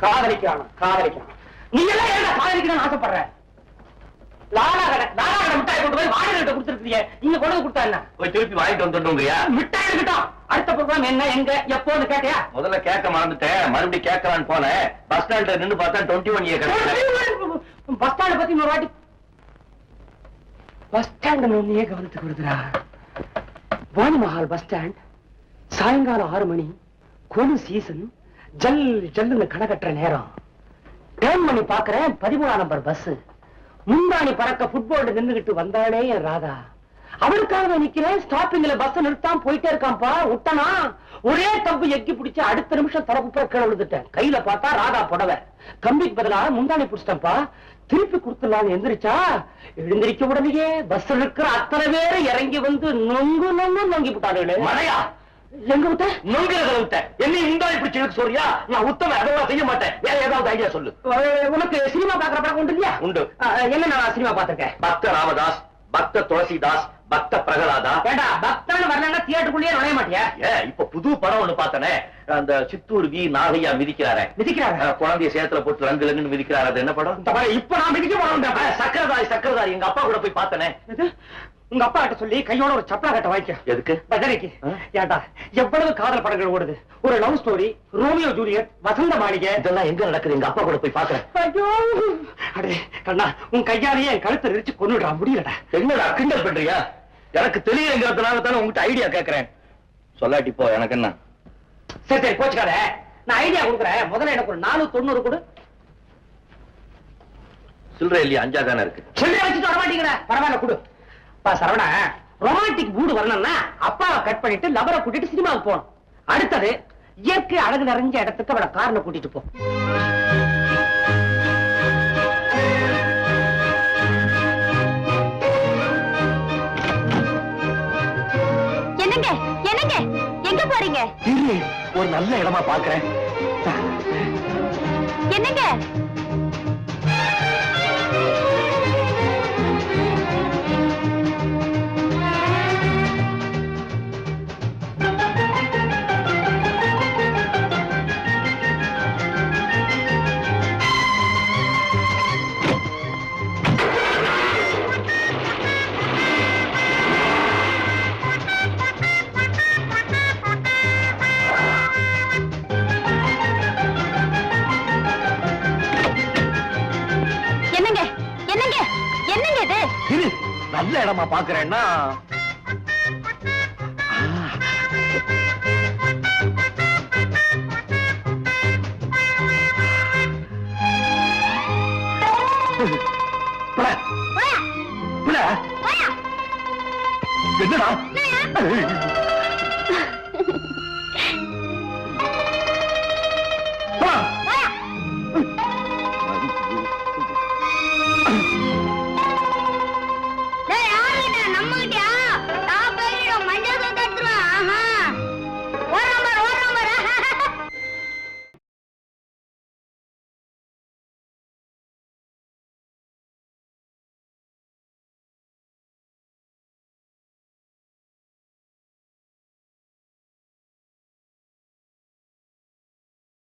காதலிக்கிறான். நீ எல்லாம் ஏன் காதலிக்கணும்னு ஆசைப்படுற? லாலா கடை மிட்டாய் கொண்டு போய் வாடகை கொடுத்துருக்கீங்க. நீங்க கொண்டு கொடுத்தா என்ன? போய் திருப்பி வாங்கிட்டு வந்துடுங்கய்யா. மிட்டாய் இருக்கட்டும். அடுத்த ப்ரோக்ராம் என்ன, எங்க, எப்போன்னு கேட்டியா? முதல்ல கேட்க மறந்துட்டேன், மறுபடியும் கேட்கலான்னு போனேன். பஸ் ஸ்டாண்ட்ல நின்று பார்த்தா 21A கிடையாது. பஸ் ஸ்டாண்ட் பத்தி ஒரு வாட்டி பஸ் ஸ்டாண்ட் ஒன்னையே கவனத்துக்கு வருதுரா. வாணிமஹால் பஸ் ஸ்டாண்ட், சாயங்காலம் 6 மணி, கொலு சீசன், ஜல் ஜல்லுன்னு கடை கட்டுற நேரம். டேர்ன் பண்ணி பாக்குறேன் 13ஆம் நம்பர் பஸ். முந்தாணி பறக்க ஃபுட்பால் நின்றுகிட்டு வந்தாலே என் ராதா. அவளுக்காக நிக்கிறேன். ஸ்டாப்பிங்ல பஸ் நிறுத்தாம போயிட்டே இருக்கான்ப்பா. விட்டனா ஒரே தம்பு எக்கி பிடிச்சு அடுத்த நிமிஷம் தரப்பு கீழே விழுந்துட்டேன். கையில பார்த்தா ராதா புடவை. கம்பிக்கு பதிலா முந்தாணி பிடிச்சிட்டேன்ப்பா. திருப்பி கொடுத்துடலான்னு எந்திரிச்சா, எழுந்திரிக்க உடனேயே பஸ் இருக்கிற அத்தனை பேரு இறங்கி வந்து நொங்கு நொங்கு நொங்கி விட்டாரு. மழையா எங்க விட்ட? நொங்குறத விட்ட. என்ன முந்தாணி பிடிச்சு இழுக்க சொல்றியா? நான் உத்தம அதெல்லாம் செய்ய மாட்டேன். வேற ஏதாவது ஐடியா சொல்லு. உனக்கு சினிமா பாக்குற பழக்கம் உண்டு இல்லையா? உண்டு. என்ன நான் சினிமா பாத்திருக்கேன். பக்த ராமதாஸ், பக்த துளசிதாஸ், பக்த பிரகலாதா. ஏண்டா பக்தான்னு வரலன்னா தியேட்டருக்குள்ளேயே நுழைய மாட்டியா? இப்ப புது படம் ஒண்ணு பார்த்தனே, அந்த சித்தூர் வி நாகையா மிதிக்கிறாரு. குழந்தைய சேத்துல போட்டு ரங்கு ரங்குன்னு மிதிக்கிறாரு. அது என்ன படம்? இப்ப நான் மிதிக்க போறேன். சக்கரதாரி எங்க அப்பா கூட போய் பார்த்தனே. உங்க அப்பா கிட்ட சொல்லி கையோட ஒரு சப்பலா கட்ட வாங்கிக்க. எதுக்கு? பஜனைக்கு. ஏண்டா எவ்வளவு காதல் படங்கள் ஓடுது. ஒரு லவ் ஸ்டோரி, ரோமியோ ஜூலியட், வசந்த மாளிகை, இதெல்லாம் எங்க நடக்குது? எங்க அப்பா கூட போய் பாக்குறேன். ஐயோ அடே கண்ணா, உன் கையாலேயே என் கழுத்தை நெரிச்சு கொன்னுடா. முடியலடா. என்னடா கிண்டல் பண்றியா? எனக்கு தெரியலங்கிறதுனால தானே உங்ககிட்ட ஐடியா கேட்கறேன். சொல்லாட்டி போ, எனக்கு என்ன? சரி போச்சுக்காத. நான் ஐடியா கொடுக்குறேன். முதல்ல எனக்கு ஒரு 490 கொடு. சில்லற இல்லையா? 5 தானே இருக்கு. சில்லறை வச்சுட்டு வர மாட்டேங்கிற. பரவாயில்ல கொடு. சரவணா, ரொமான்டிக் மூடு வரணும்னா அப்பாவை கட் பண்ணிட்டு லவரை கூட்டிட்டு சினிமாவுக்கு போகணும். அடுத்தது இயற்கை அழகு நிறைஞ்ச இடத்துக்கு அவளை கார்ல கூட்டிட்டு போ. என்னங்க என்னங்க எங்க போறீங்க? ஒரு நல்ல இடமா பாக்குறேன். என்னங்க? நல்ல இடமா பாக்குறேன்னா என்னடா